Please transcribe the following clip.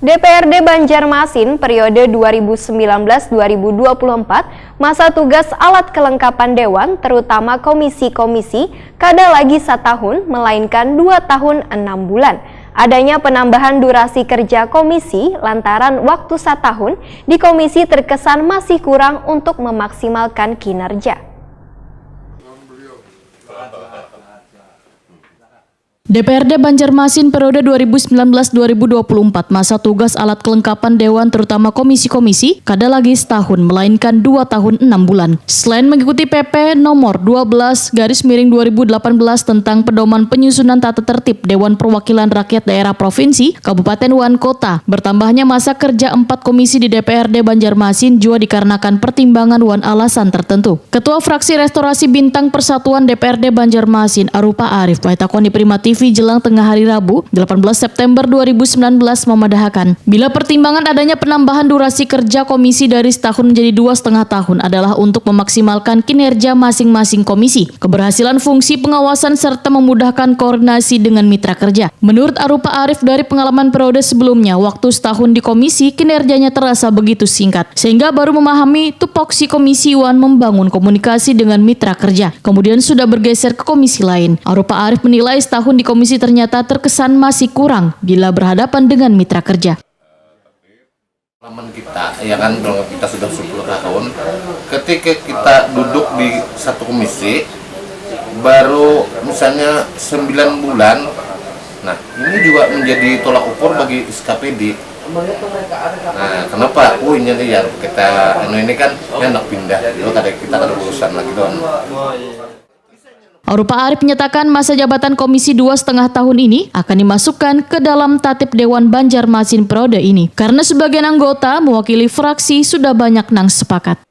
DPRD Banjarmasin periode 2019-2024 masa tugas alat kelengkapan Dewan terutama komisi-komisi kada lagi 1 tahun melainkan 2 tahun 6 bulan. Adanya penambahan durasi kerja komisi lantaran waktu 1 tahun di komisi terkesan masih kurang untuk memaksimalkan kinerja. DPRD Banjarmasin periode 2019-2024 masa tugas alat kelengkapan Dewan terutama komisi-komisi kada lagi 1 tahun melainkan 2 tahun 6 bulan. Selain mengikuti PP nomor 12/2018 tentang pedoman penyusunan tata tertib Dewan Perwakilan Rakyat Daerah Provinsi, Kabupaten wan Kota, bertambahnya masa kerja 4 komisi di DPRD Banjarmasin juga dikarenakan pertimbangan wan alasan tertentu. Ketua Fraksi Restorasi Bintang Persatuan DPRD Banjarmasin Arupa Arif Baitakoni Prima TV jelang tengah hari Rabu 18 September 2019 memadahkan bila pertimbangan adanya penambahan durasi kerja komisi dari 1 tahun menjadi 2,5 tahun adalah untuk memaksimalkan kinerja masing-masing komisi, keberhasilan fungsi pengawasan serta memudahkan koordinasi dengan mitra kerja. Menurut Arupa Arif, dari pengalaman periode sebelumnya, waktu 1 tahun di komisi kinerjanya terasa begitu singkat sehingga baru memahami tupoksi komisi wan membangun komunikasi dengan mitra kerja, kemudian sudah bergeser ke komisi lain. Arupa Arif menilai 1 tahun di komisi ternyata terkesan masih kurang bila berhadapan dengan mitra kerja. Pengalaman kita, ya kan, kalau kita sudah 10 tahun, ketika kita duduk di satu komisi, baru misalnya 9 bulan, nah ini juga menjadi tolak ukur bagi SKPD. Nah, kenapa? Ini ya kita, ini kan enak pindah, kita ada urusan lagi doang. Arupa Arif menyatakan masa jabatan komisi 2,5 tahun ini akan dimasukkan ke dalam tatip Dewan Banjarmasin periode ini karena sebagian anggota mewakili fraksi sudah banyak nang sepakat.